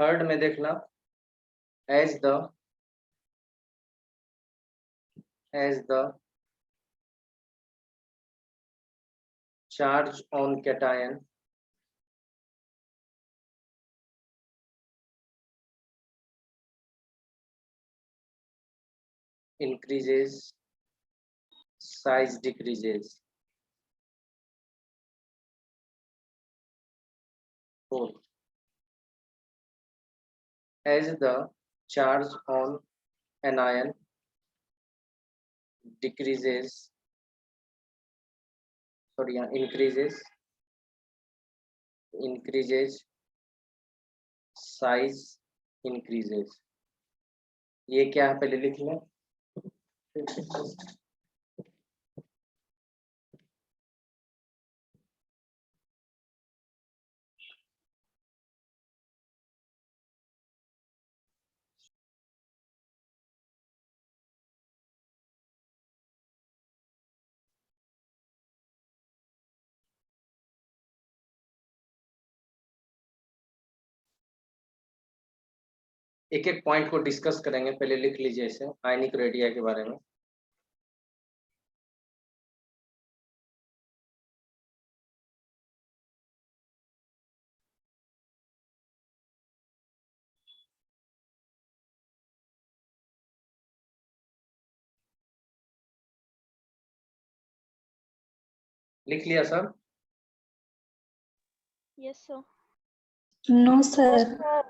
Third में देखना, as the charge on cation increases, size decreases. 4. As the charge on anion decreases, increases, size increases. ये क्या है पहले लिख लें। एक एक पॉइंट को डिस्कस करेंगे, पहले लिख लीजिए इसे, आयनिक रेडिया के बारे में। लिख लिया sir? Yes sir. No sir.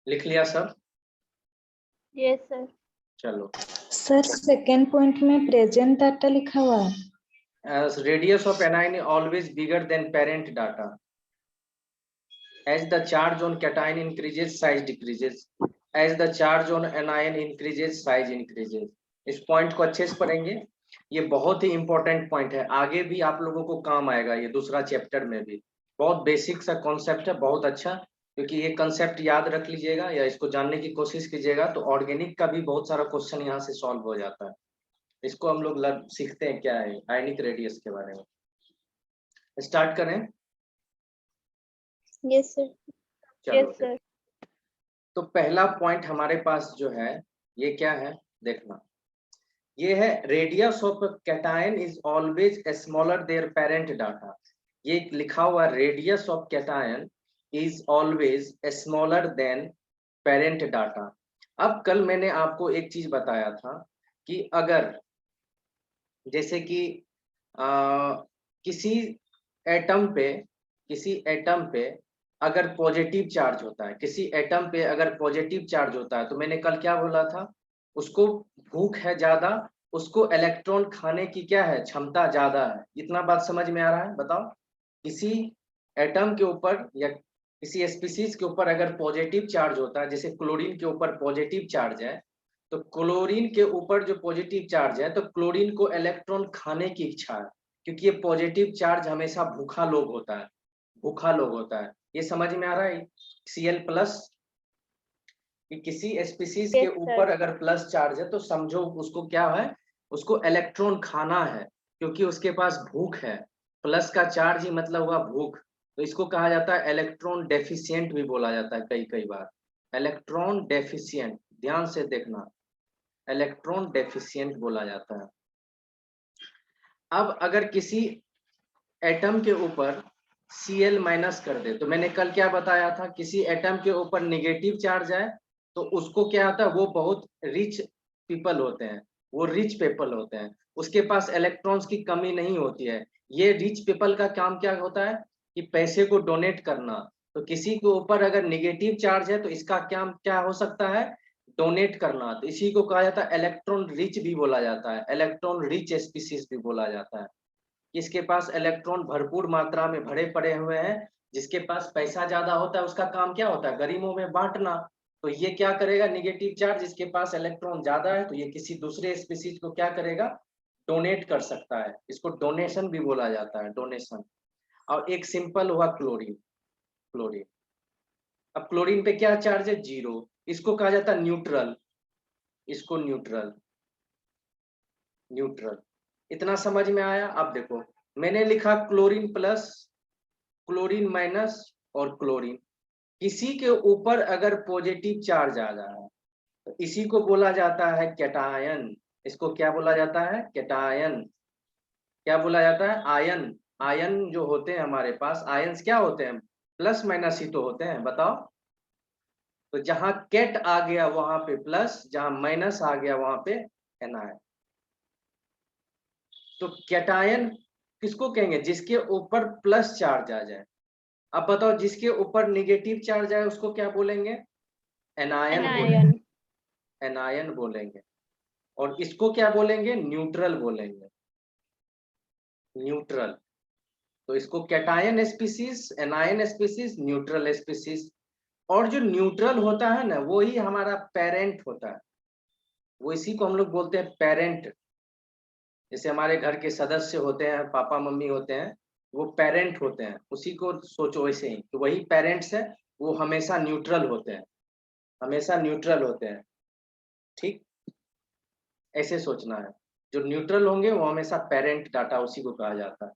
लिख लिया सर? Yes sir. चलो सर सेकेंड पॉइंट में प्रेजेंट डाटा लिखा हुआ है। as radius of anion is always bigger than parent data. As the charge on cation increases, size decreases. As the charge on anion increases, size increases. इस point को अच्छे से पढ़ेंगे, ये बहुत ही इंपॉर्टेंट पॉइंट है, आगे भी आप लोगों को काम आएगा, ये दूसरा चैप्टर में भी। बहुत बेसिक सा कॉन्सेप्ट है, बहुत अच्छा, क्योंकि ये कंसेप्ट याद रख लीजिएगा या इसको जानने की कोशिश कीजिएगा तो ऑर्गेनिक का भी बहुत सारा क्वेश्चन यहाँ से सॉल्व हो जाता है। इसको हम लोग सीखते हैं क्या है आयनिक रेडियस के बारे में। स्टार्ट करें? Yes sir. चलो यस सर। तो पहला पॉइंट हमारे पास जो है ये क्या है देखना, ये है radius of cation is always smaller there parent data. ये लिखा हुआ radius of cation is always smaller than parent data. अब कल मैंने आपको एक चीज बताया था कि अगर जैसे कि किसी एटम पे अगर पॉजिटिव चार्ज होता है, किसी एटम पे अगर पॉजिटिव चार्ज होता है, तो मैंने कल क्या बोला था, उसको भूख है ज्यादा, उसको इलेक्ट्रॉन खाने की क्या है क्षमता ज्यादा है। इतना बात समझ में आ रहा है? बताओ, किसी एटम के ऊपर या किसी स्पीसीज के ऊपर अगर पॉजिटिव चार्ज होता है, जैसे क्लोरीन के ऊपर पॉजिटिव चार्ज है, तो क्लोरीन के ऊपर जो पॉजिटिव चार्ज है तो क्लोरीन को इलेक्ट्रॉन खाने की इच्छा है, क्योंकि ये पॉजिटिव चार्ज हमेशा भूखा लोग होता है। ये समझ में आ रहा है? Cl प्लस कि किसी स्पीसीज के ऊपर अगर प्लस चार्ज है तो समझो उसको क्या है, उसको इलेक्ट्रॉन खाना है, क्योंकि उसके पास भूख है। प्लस का चार्ज ही मतलब हुआ भूख, तो इसको कहा जाता है इलेक्ट्रॉन डेफिशिएंट भी बोला जाता है कई बार। इलेक्ट्रॉन डेफिशिएंट, ध्यान से देखना, इलेक्ट्रॉन डेफिशिएंट बोला जाता है। अब अगर किसी एटम के ऊपर Cl माइनस कर दे, तो मैंने कल क्या बताया था, किसी एटम के ऊपर नेगेटिव चार्ज है तो उसको क्या आता है, वो बहुत रिच पीपल होते हैं, वो रिच पीपल होते हैं, उसके पास इलेक्ट्रॉन्स की कमी नहीं होती है। ये रिच पीपल का काम क्या होता है कि पैसे को डोनेट करना। तो किसी के ऊपर अगर निगेटिव चार्ज है तो इसका क्या क्या हो सकता है, डोनेट करना। तो इसी को कहा जाता है इलेक्ट्रॉन रिच भी बोला जाता है, इलेक्ट्रॉन रिच स्पीसीज भी बोला जाता है। इसके पास इलेक्ट्रॉन भरपूर मात्रा में भरे पड़े हुए हैं। जिसके पास पैसा ज्यादा होता है उसका काम क्या होता है, गरीबों में बांटना। तो ये क्या करेगा, निगेटिव चार्ज, इसके पास इलेक्ट्रॉन ज्यादा है तो ये किसी दूसरे स्पीसीज को क्या करेगा, डोनेट कर सकता है। इसको डोनेशन भी बोला जाता है, डोनेशन। और एक सिंपल हुआ क्लोरीन। क्लोरीन, अब क्लोरीन पे क्या चार्ज है, 0। इसको कहा जाता है न्यूट्रल, इसको न्यूट्रल। न्यूट्रल, इतना समझ में आया। अब देखो, मैंने लिखा क्लोरीन प्लस, क्लोरीन माइनस और क्लोरीन। किसी के ऊपर अगर पॉजिटिव चार्ज आ रहा है तो इसी को बोला जाता है कैटायन। इसको क्या बोला जाता है, कैटायन। क्या बोला जाता है, आयन। आयन जो होते हैं हमारे पास, आयंस क्या होते हैं, प्लस माइनस ही तो होते हैं, बताओ। तो जहां कैट आ गया वहां पे प्लस, जहां माइनस आ गया वहां पे एनायन। तो कैटायन किसको कहेंगे, जिसके ऊपर प्लस चार्ज आ जाए। अब बताओ, जिसके ऊपर निगेटिव चार्ज आए उसको क्या बोलेंगे, एनायन बोलेंगे। एनायन। एनायन बोलेंगे। और इसको क्या बोलेंगे, न्यूट्रल बोलेंगे, न्यूट्रल। तो इसको cation species, anion species, neutral species. और जो न्यूट्रल होता है ना, वो ही हमारा पेरेंट होता है, वो इसी को हम लोग बोलते हैं पेरेंट। जैसे हमारे घर के सदस्य होते हैं, पापा मम्मी होते हैं, वो पेरेंट होते हैं, उसी को सोचो वैसे ही। तो वही पेरेंट्स है, वो हमेशा न्यूट्रल होते हैं, हमेशा न्यूट्रल होते हैं। ठीक, ऐसे सोचना है। जो न्यूट्रल होंगे वो हमेशा पेरेंट डाटा, उसी को कहा जाता है।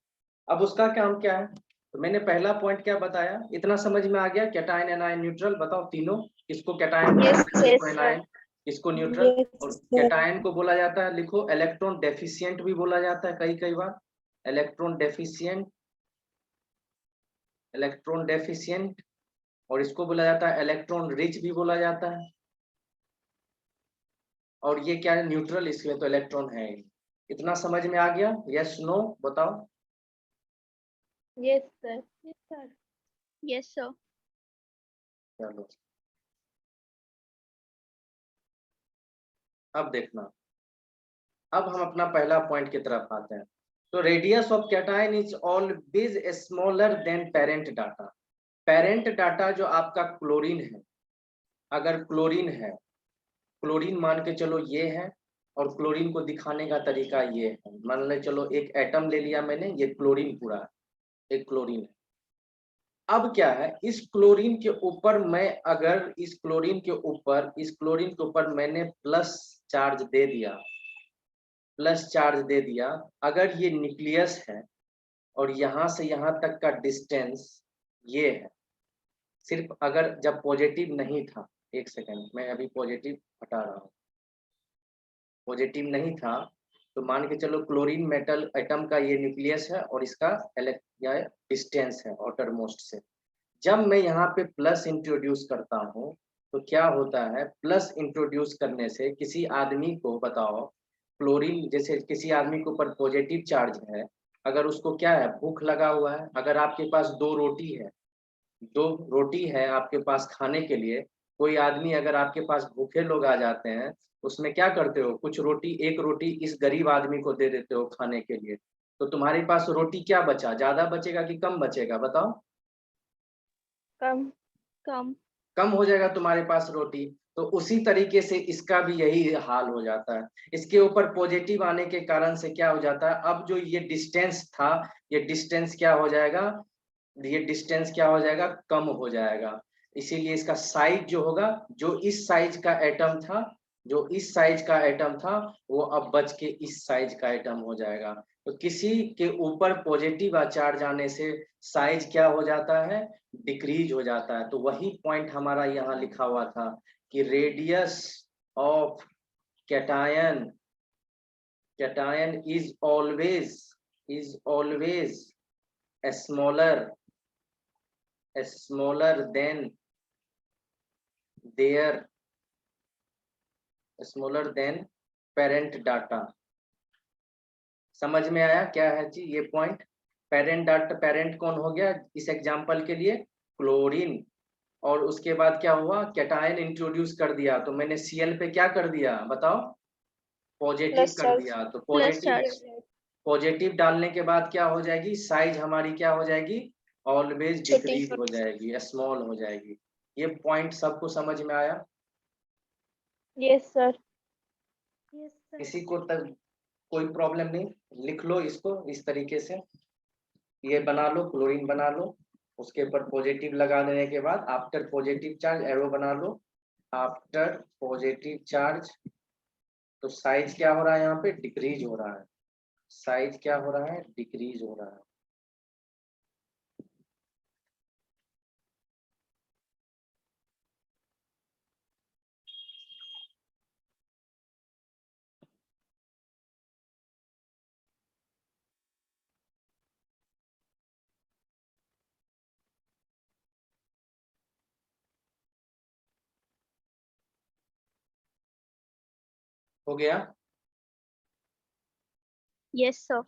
अब उसका काम क्या है, तो मैंने पहला पॉइंट क्या बताया, इतना समझ में आ गया, कैटायन एनायन न्यूट्रल। बताओ तीनों, किसको कैटायन बोला यस जाता है, किसको यस सर। एनायन, किसको न्यूट्रल। और Yes, sir. कैटायन को बोला जाता है, लिखो, इलेक्ट्रॉन डेफिशिएंट भी बोला जाता है कई कई बार, इलेक्ट्रॉन डेफिशिएंट, इलेक्ट्रॉन डेफिशिएंट। और इसको बोला जाता है इलेक्ट्रॉन रिच भी बोला जाता है। और ये क्या है, न्यूट्रल, इसमें तो इलेक्ट्रॉन है ही। इतना समझ में आ गया, यस नो बताओ। Yes sir. Yes sir. Yes sir. चलो, अब देखना, अब हम अपना पहला पॉइंट की तरफ आते हैं। तो radius of cation is always smaller than parent data. Parent data जो आपका क्लोरीन है, अगर क्लोरीन है, क्लोरीन मान के चलो ये है, और क्लोरीन को दिखाने का तरीका ये है। मान ले चलो एक एटम ले लिया मैंने, ये क्लोरीन पूरा है, एक क्लोरीन है। अब क्या है, इस क्लोरीन के ऊपर मैं अगर इस क्लोरीन के ऊपर, इस क्लोरीन के ऊपर मैंने प्लस चार्ज दे दिया, प्लस चार्ज दे दिया। अगर ये न्यूक्लियस है और यहाँ से यहाँ तक का डिस्टेंस ये है, सिर्फ अगर जब पॉजिटिव नहीं था, एक सेकेंड मैं अभी पॉजिटिव हटा रहा हूँ, पॉजिटिव नहीं था, तो मान के चलो क्लोरीन मेटल एटम का ये न्यूक्लियस है और इसका डिस्टेंस है आउटर मोस्ट से। जब मैं यहाँ पे प्लस इंट्रोड्यूस करता हूँ तो क्या होता है, प्लस इंट्रोड्यूस करने से किसी आदमी को, बताओ, क्लोरीन जैसे किसी आदमी के ऊपर पॉजिटिव चार्ज है, अगर उसको क्या है, भूख लगा हुआ है, अगर आपके पास दो रोटी है, दो रोटी है आपके पास खाने के लिए, कोई आदमी अगर आपके पास, भूखे लोग आ जाते हैं, उसमें क्या करते हो, कुछ रोटी, एक रोटी इस गरीब आदमी को दे देते हो खाने के लिए, तो तुम्हारे पास रोटी क्या बचा, ज्यादा बचेगा कि कम बचेगा, बताओ। कम। कम। कम हो जाएगा तुम्हारे पास रोटी। तो उसी तरीके से इसका भी यही हाल हो जाता है। इसके ऊपर पॉजिटिव आने के कारण से क्या हो जाता है, अब जो ये डिस्टेंस था, ये डिस्टेंस क्या हो जाएगा, ये डिस्टेंस क्या हो जाएगा, कम हो जाएगा। इसीलिए इसका साइज जो होगा, जो इस साइज का एटम था, जो इस साइज का एटम था, वो अब बच के इस साइज का एटम हो जाएगा। तो किसी के ऊपर पॉजिटिव चार्ज आने से साइज क्या हो जाता है, डिक्रीज हो जाता है। तो वही पॉइंट हमारा यहाँ लिखा हुआ था कि radius of cation, cation is always smaller than their smaller than parent data. समझ में आया क्या है जी ये पॉइंट? पेरेंट डाटा, पेरेंट कौन हो गया इस एग्जांपल के लिए? क्लोरीन। और उसके बाद क्या हुआ? कैटायन इंट्रोड्यूस कर दिया, तो मैंने Cl पे क्या कर दिया बताओ? पॉजिटिव प्लस कर चार्ज, दिया। तो प्लस पॉजिटिव, चार्ज। पॉजिटिव डालने के बाद क्या हो जाएगी? साइज हमारी क्या हो जाएगी? ऑलवेज छोटी। डिक्रीज हो जाएगी, स्मॉल हो जाएगी। ये पॉइंट सबको समझ में आया? Yes sir. Yes sir. किसी को तक कोई प्रॉब्लम नहीं? लिख लो इसको इस तरीके से, ये बना लो, क्लोरीन बना लो, उसके ऊपर पॉजिटिव लगा देने के बाद आफ्टर पॉजिटिव चार्ज एरो बना लो, आफ्टर पॉजिटिव चार्ज। तो साइज क्या हो रहा है यहाँ पे? डिक्रीज हो रहा है। साइज क्या हो रहा है? डिक्रीज हो रहा है। हो गया? Yes sir.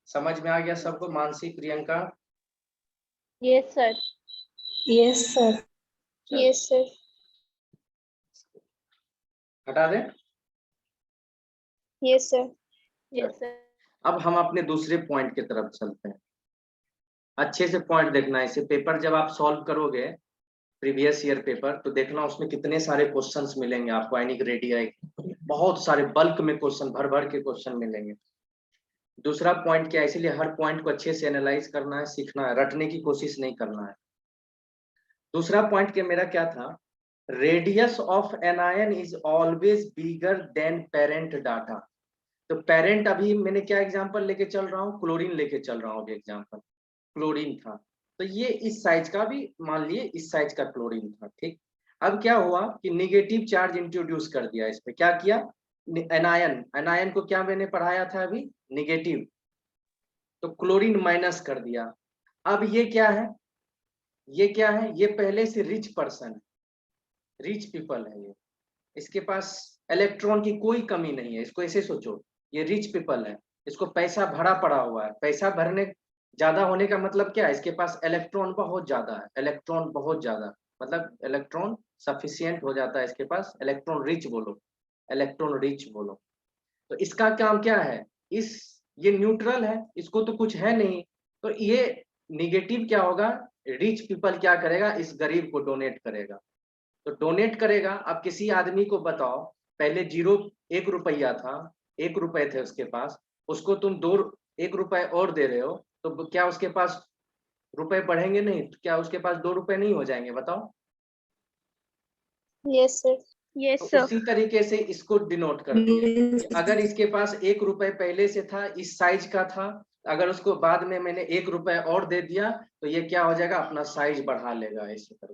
समझ में आ गया सबको? Mansi, Priyanka? Yes sir. Yes, sir. Yes sir. हटा दें? Yes sir. Yes sir. अब हम अपने दूसरे पॉइंट की तरफ चलते हैं। अच्छे से पॉइंट देखना है, इसे पेपर जब आप सॉल्व करोगे प्रीवियस ईयर पेपर, तो देखना उसमें कितने सारे क्वेश्चंस मिलेंगे आपको। आइनिक रेडी आएगी, बहुत सारे बल्क में क्वेश्चन, भर भर के क्वेश्चन मिलेंगे। दूसरा पॉइंट क्या है, इसीलिए हर पॉइंट को अच्छे से एनालाइज करना है, सीखना है, रटने की कोशिश नहीं करना है। दूसरा पॉइंट के मेरा क्या था? Radius of anion is always bigger than parent data. तो पेरेंट अभी मैंने क्या एग्जांपल लेके चल रहा हूँ? क्लोरीन लेके चल रहा हूँ अभी एग्जांपल। क्लोरीन था, तो ये इस साइज का भी मान लिए इस साइज का क्लोरीन था, ठीक। अब क्या हुआ कि निगेटिव चार्ज इंट्रोड्यूस कर दिया इस पे। क्या किया? एनायन, एनायन को क्या मैंने पढ़ाया था अभी? निगेटिव। तो क्लोरीन माइनस कर दिया। अब ये क्या है? ये क्या है? ये पहले से रिच पर्सन है, रिच पीपल है ये, इसके पास इलेक्ट्रॉन की कोई कमी नहीं है। इसको ऐसे सोचो, ये रिच पीपल है, इसको पैसा भरा पड़ा हुआ है। पैसा भरने ज्यादा होने का मतलब क्या है? इसके पास इलेक्ट्रॉन बहुत ज्यादा है, इलेक्ट्रॉन बहुत ज्यादा, मतलब इलेक्ट्रॉन सफिशियंट हो जाता है इसके पास। इलेक्ट्रॉन रिच बोलो, इलेक्ट्रॉन रिच बोलो। तो इसका काम क्या है? इस ये न्यूट्रल है, इसको तो कुछ है नहीं, तो ये निगेटिव क्या होगा? रिच पीपल क्या करेगा? इस गरीब को डोनेट करेगा। तो डोनेट करेगा। अब किसी आदमी को बताओ, पहले 1 रुपया था, 1 रुपए थे उसके पास, उसको तुम 1 रुपए और दे रहे हो, तो क्या उसके पास रुपए बढ़ेंगे नहीं? तो क्या उसके पास 2 रुपए नहीं हो जाएंगे बताओ? Yes sir. तो यस सर। उसी तरीके से इसको डिनोट करती है कि अगर इसके पास 1 रुपए पहले से था, इस साइज का था, अगर उसको बाद में मैंने 1 रुपए और दे दिया, तो ये क्या हो जाएगा? अपना साइज बढ़ा लेगा इसी तरह,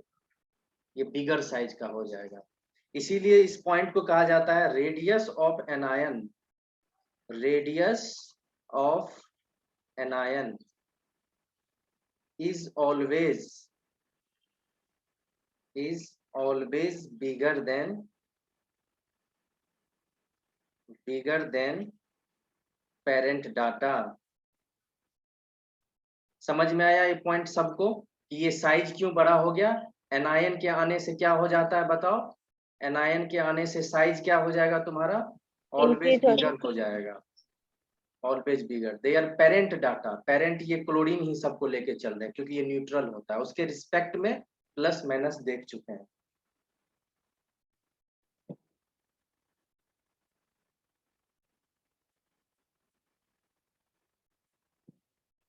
ये बिगर साइज का हो जाएगा। इसीलिए इस पॉइंट को कहा जाता है radius of anion. Radius of anion is always bigger than parent data. समझ में आया ये पॉइंट सबको कि ये साइज क्यों बड़ा हो गया? एनायन के आने से क्या हो जाता है बताओ? एनायन के आने से साइज क्या हो जाएगा तुम्हारा? ऑलवेज इंक्रीज हो बिगर हो जाएगा, always bigger. They are parent data. Parent ये क्लोरीन ही सबको लेके चल रहे हैं क्योंकि ये न्यूट्रल होता है, उसके रिस्पेक्ट में प्लस माइनस देख चुके हैं।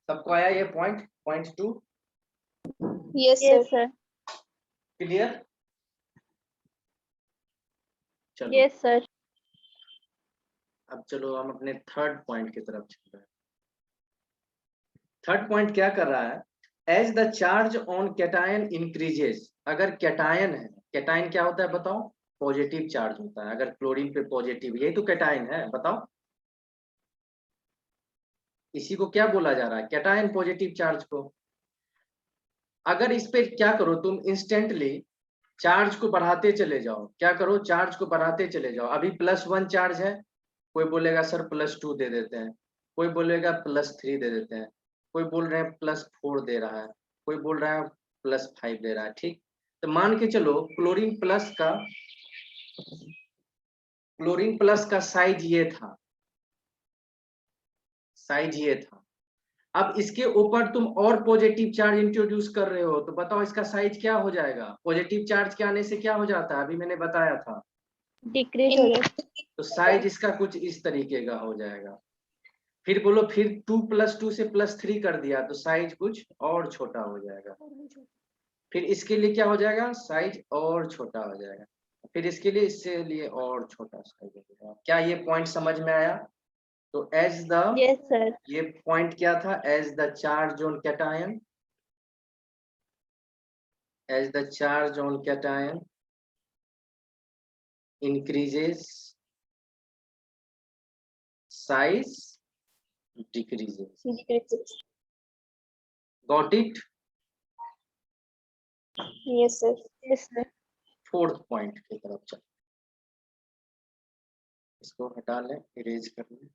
सबको आया ये point? Point 2 yes sir. Clear? चलो यस सर। अब चलो हम अपने थर्ड पॉइंट की तरफ चल रहे हैं। थर्ड पॉइंट क्या कर रहा है? As the charge on cation increases. अगर कैटायन है, कैटायन क्या होता है बताओ? पॉजिटिव चार्ज होता है। अगर क्लोरीन पे पॉजिटिव, यही तो कैटायन है, बताओ। इसी को क्या बोला जा रहा है? कैटायन पॉजिटिव चार्ज को। अगर इस पे क्या करो तुम इंस्टेंटली, चार्ज को बढ़ाते चले जाओ, क्या करो, चार्ज को बढ़ाते चले जाओ। अभी +1 चार्ज है, कोई बोलेगा सर +2 दे देते हैं, कोई बोलेगा +3 दे देते हैं, कोई बोल रहे हैं +4 दे रहा है, कोई बोल रहा है +5 दे रहा है। ठीक, तो मान के चलो क्लोरीन प्लस का साइज ये था, अब इसके ऊपर तुम और पॉजिटिव चार्ज इंट्रोड्यूस कर रहे हो, तो बताओ इसका साइज क्या हो जाएगा। पॉजिटिव चार्ज के आने से क्या हो जाता है, अभी मैंने बताया था, डिक्रीज हो जाएगा। तो साइज इसका कुछ इस तरीके का हो जाएगा। फिर बोलो, फिर 2 + 2 से +3 कर दिया तो साइज कुछ और छोटा हो जाएगा। फिर इसके लिए क्या हो जाएगा, साइज और छोटा हो जाएगा। फिर इसके लिए, इससे लिए और छोटा साइज हो जाएगा। क्या ये पॉइंट समझ में आया? तो एज द, यस सर। ये पॉइंट क्या था, as the charge on cation, as the charge on cation increases, size decreases. Got it? Yes sir. Yes sir. Fourth point की तरफ चल, इसको हटा लें, इरेज कर लें।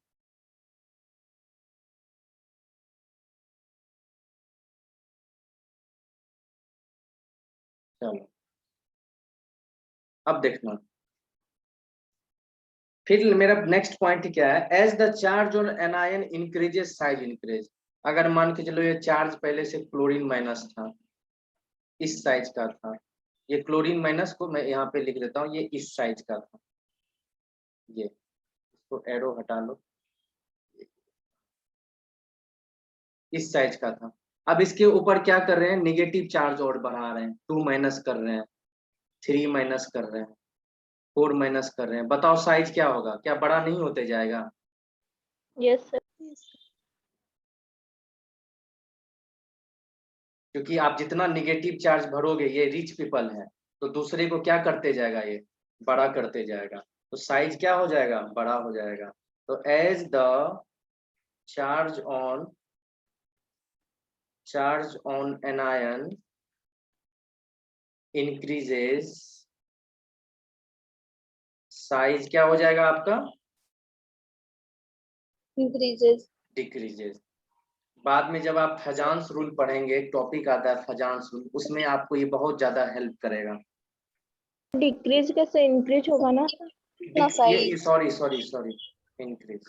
चलो अब देखना, फिर मेरा नेक्स्ट पॉइंट क्या है, as the charge on anion increases size increase. अगर मान के चलो ये चार्ज पहले से क्लोरीन माइनस था, इस साइज का था, ये क्लोरीन माइनस को मैं यहाँ पे लिख देता हूँ, ये इस साइज का था, ये इसको एरो हटा लो, इस साइज का था। अब इसके ऊपर क्या कर रहे हैं, निगेटिव चार्ज और बढ़ा रहे हैं, 2 माइनस कर रहे हैं, 3 माइनस कर रहे हैं, 4 माइनस कर रहे हैं। बताओ साइज क्या होगा, क्या बड़ा नहीं होते जाएगा? Yes sir. क्योंकि आप जितना निगेटिव चार्ज भरोगे, ये रिच पीपल है, तो दूसरे को क्या करते जाएगा, ये बड़ा करते जाएगा, तो साइज क्या हो जाएगा, बड़ा हो जाएगा। तो as the charge on anion increases, size क्या हो जाएगा आपका, इंक्रीजेस। डिक्रीजेस। बाद में जब आप फजांस रूल पढ़ेंगे, टॉपिक आता है फजांस रूल, उसमें आपको ये बहुत ज्यादा हेल्प करेगा। डिक्रीज कैसे, इंक्रीज होगा ना? ये सॉरी इंक्रीज।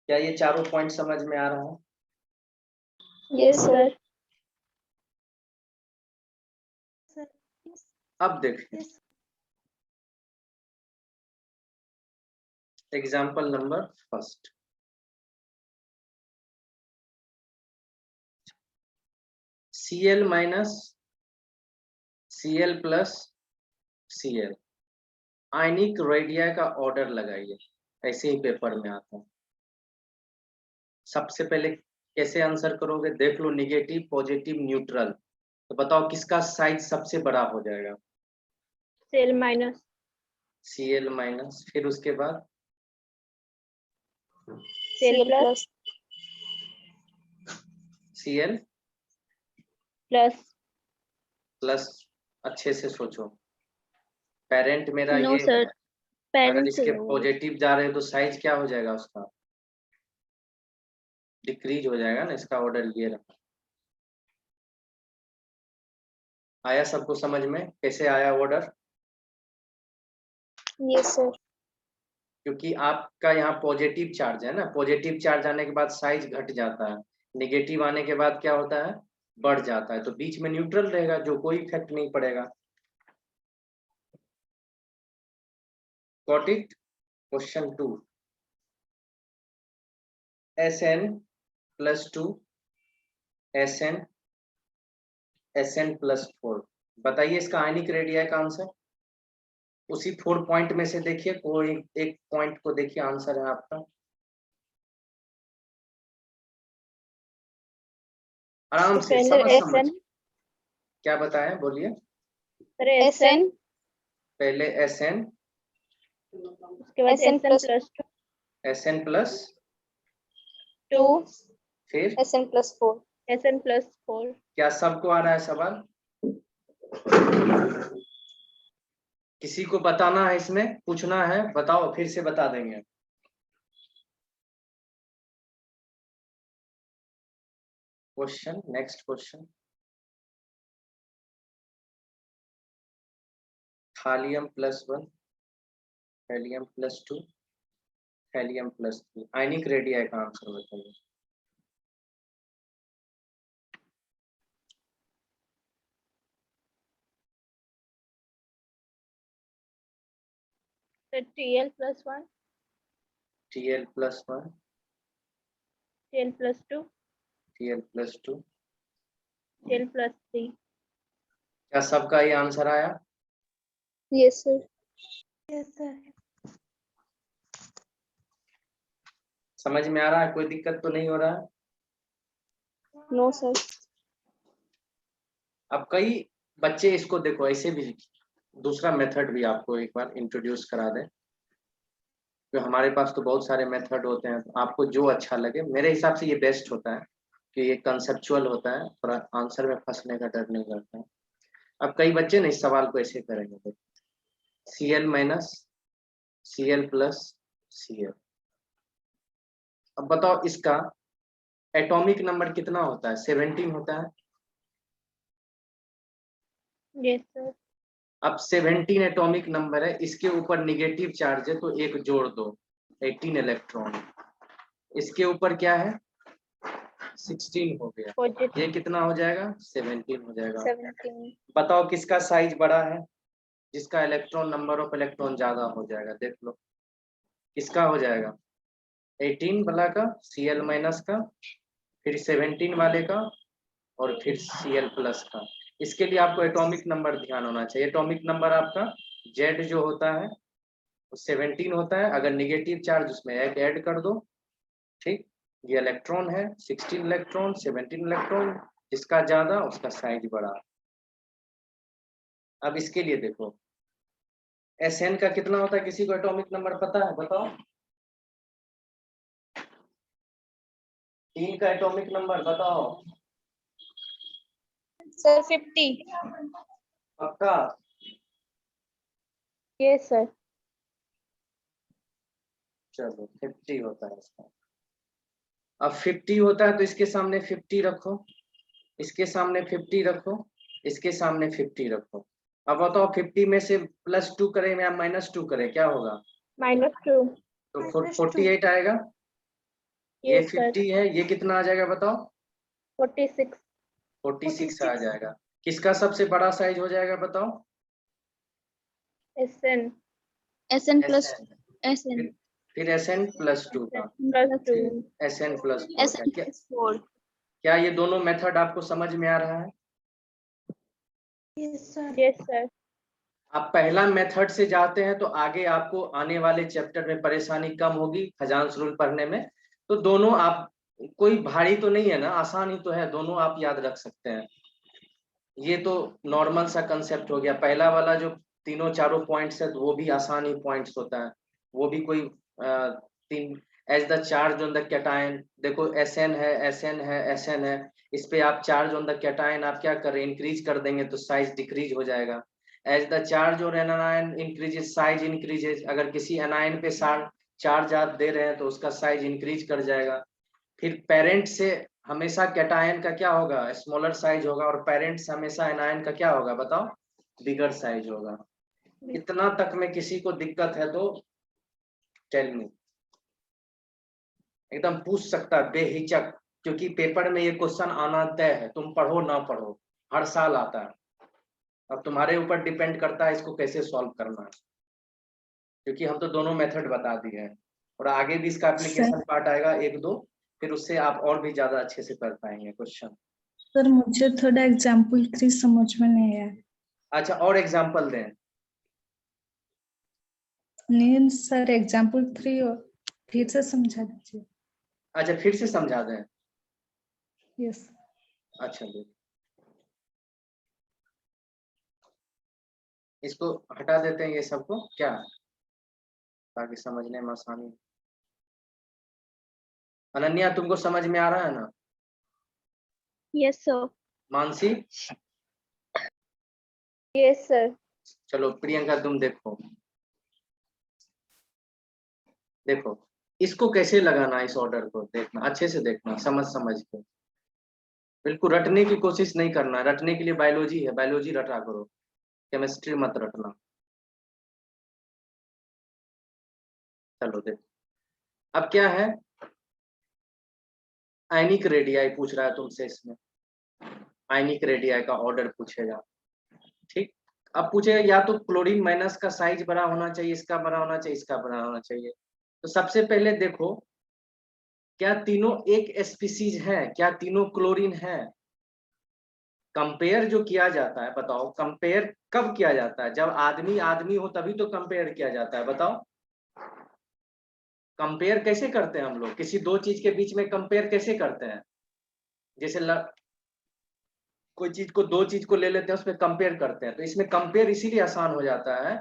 क्या ये चारों पॉइंट समझ में आ रहा है? Yes sir. अब देखिए example number first, Cl minus Cl plus Cl, आयनिक रेडिया का ऑर्डर लगाइए, ऐसे ही पेपर में आता है। सबसे पहले कैसे आंसर करोगे, देख लो, निगेटिव, पॉजिटिव, न्यूट्रल, तो बताओ किसका साइज सबसे बड़ा हो जाएगा? Cl minus. Cl माइनस, फिर उसके बाद Cl plus. Cl plus. Plus. अच्छे से सोचो, पेरेंट मेरा नो ये सर, है, अगर पेरेंट्स इसके पॉजिटिव जा रहे हो तो साइज क्या हो जाएगा उसका, डिक्रीज हो जाएगा ना, इसका ऑर्डर ये रहा। आया सबको समझ में, कैसे आया ऑर्डर? Yes sir. क्योंकि आपका यहाँ पॉजिटिव चार्ज है ना, पॉजिटिव चार्ज आने के बाद साइज घट जाता है, नेगेटिव आने के बाद क्या होता है, बढ़ जाता है, तो बीच में न्यूट्रल रहेगा, जो कोई इफेक्ट नहीं पड़ेगा। Got it? Question 2, Sn + 2 Sn + 4, बताइए इसका आयनिक रेडिया का आंसर। उसी 4 पॉइंट में से देखिए, कोई एक पॉइंट को देखिए, आंसर है आपका। आराम से समझ क्या बताएं, बोलिए। Sn पहले Sn, उसके बाद Sn + 2 Sn प्लस 2 फिर Sn plus 4 Sn plus 4 क्या सबको आ रहा है सवाल? किसी को बताना है, इसमें पूछना है, बताओ, फिर से बता देंगे। Question, next question. Thallium plus 1, helium plus 2, helium plus 3, ionic radii का आंसर बताइए। तो Tl plus 1 Tl plus 1, Tl plus 2 Tl plus 2, Tl plus 3 क्या सबका ये आंसर आया? yes sir yes sir समझ में आ रहा है? कोई दिक्कत तो नहीं हो रहा है? no sir अब कई बच्चे इसको देखो ऐसे भी, दूसरा मेथड भी आपको एक बार इंट्रोड्यूस करा दें। तो हमारे पास तो बहुत सारे मेथड होते हैं, तो आपको जो अच्छा लगे, मेरे हिसाब से ये बेस्ट होता है कि ये कंसेप्चुअल होता है, थोड़ा आंसर में फंसने का डर नहीं रहता है। अब कई बच्चे ना इस सवाल को ऐसे करेंगे, Cl minus Cl plus Cl। अब बताओ इसका एटॉमिक नंबर कितना होता है? 17 होता है। yes sir अब 17 एटॉमिक नंबर है, इसके ऊपर निगेटिव चार्ज है तो एक जोड़ दो, 18 इलेक्ट्रॉन। इसके ऊपर क्या है? 16 हो गया, positive ये कितना हो जाएगा? 17 हो जाएगा। 17 बताओ किसका साइज बड़ा है? जिसका इलेक्ट्रॉन, नंबर ऑफ इलेक्ट्रॉन ज्यादा हो जाएगा, देख लो किसका हो जाएगा? 18 वाला का, Cl माइनस का, फिर 17 वाले का, और फिर Cl प्लस का। इसके लिए आपको एटॉमिक नंबर ध्यान होना चाहिए। एटॉमिक नंबर आपका Z जो होता है 17 होता है, अगर निगेटिव चार्ज उसमें एक ऐड कर दो, ठीक। ये इलेक्ट्रॉन है, 16 इलेक्ट्रॉन, 17 इलेक्ट्रॉन, जिसका ज्यादा उसका साइज बड़ा। अब इसके लिए देखो Sn का कितना होता है, किसी को एटॉमिक नंबर पता है? बताओ। 3 का एटॉमिक नंबर बताओ। sir 50 पक्का? yes sir चलो 50 होता है इसका। अब 50 होता है तो इसके सामने 50 रखो, इसके सामने 50 रखो, इसके सामने 50 रखो। अब बताओ 50 में से +2 करें या -2 करें, क्या होगा? -2 तो 48 आएगा। ये yes sir 50 है, ये कितना आ जाएगा बताओ? 46 46 आ जाएगा। किसका सबसे बड़ा साइज हो जाएगा बताओ? Sn Sn plus Sn। Sn फिर Sn प्लस 2 का, plus 2 Sn प्लस 4 का। Sn क्या, plus 4 क्या ये दोनों मेथड आपको समझ में आ रहा है? yes sir आप पहला मेथड से जाते हैं तो आगे आपको आने वाले चैप्टर में परेशानी कम होगी, खजांच रूल पढ़ने में। तो दोनों आप, कोई भारी तो नहीं है ना, आसान ही तो है, दोनों आप याद रख सकते हैं। ये तो नॉर्मल सा कंसेप्ट हो गया। पहला वाला जो तीनों चारों पॉइंट्स है, तो वो भी आसान ही पॉइंट्स होता है, वो भी कोई तीन। As the charge on the cation, देखो Sn है, Sn है, Sn है, इस पे आप चार्ज ऑन द कैटायन आप क्या कर रहे हैं? इंक्रीज कर देंगे तो साइज डिक्रीज हो जाएगा। एज द चार्ज और एनायन इंक्रीजेस, साइज इंक्रीजेस। अगर किसी एनायन पे चार्ज आप दे रहे हैं तो उसका साइज इंक्रीज कर जाएगा। फिर पेरेंट से हमेशा कैटायन का क्या होगा? स्मॉलर साइज होगा, और पेरेंट से हमेशा एनायन का क्या होगा बताओ? बिगर साइज होगा। इतना तक में किसी को दिक्कत है तो टेल मी, एकदम पूछ सकता है बेहिचक, क्योंकि पेपर में ये क्वेश्चन आना तय है, तुम पढ़ो ना पढ़ो, हर साल आता है। अब तुम्हारे ऊपर डिपेंड करता है इसको कैसे सॉल्व करना है, क्योंकि हम तो दोनों मेथड बता दिए हैं, और आगे भी इसका एप्लीकेशन पार्ट आएगा 1-2, फिर उससे आप और भी ज्यादा अच्छे से कर पाएंगे क्वेश्चन। सर मुझे थोड़ा एग्जाम्पल 3 समझ में नहीं आया। अच्छा, और एग्जाम्पल दें? नहीं सर, एग्जाम्पल 3 फिर से समझा दीजिए। अच्छा, फिर से समझा दें? यस। अच्छा, इसको हटा देते हैं ये सबको क्या, ताकि समझने में आसानी। अनन्या तुमको समझ में आ रहा है ना? Yes, sir. Mansi? Yes, sir. चलो प्रियंका तुम देखो, देखो इसको कैसे लगाना, इस ऑर्डर को देखना, अच्छे से देखना, समझ के, बिल्कुल रटने की कोशिश नहीं करना। रटने के लिए बायोलॉजी है, बायोलॉजी रटा करो, केमिस्ट्री मत रटना। चलो देखो अब क्या है, आयनिक रेडियाई पूछ रहा है तुमसे, इसमें आयनिक रेडियाई का ऑर्डर पूछेगा, ठीक। अब पूछेगा या तो क्लोरीन माइनस का साइज बड़ा होना चाहिए, इसका बड़ा होना चाहिए, इसका बड़ा होना चाहिए। तो सबसे पहले देखो क्या तीनों एक स्पीसीज है, क्या तीनों क्लोरीन है? कंपेयर जो किया जाता है, बताओ कंपेयर कब किया जाता है? जब आदमी आदमी हो तभी तो कंपेयर किया जाता है, बताओ। कंपेयर कैसे करते हैं हम लोग? किसी दो चीज के बीच में कंपेयर कैसे करते हैं? जैसे कोई चीज को, दो चीज को ले लेते हैं, उसमें कंपेयर करते हैं। तो इसमें कंपेयर इसीलिए आसान हो जाता है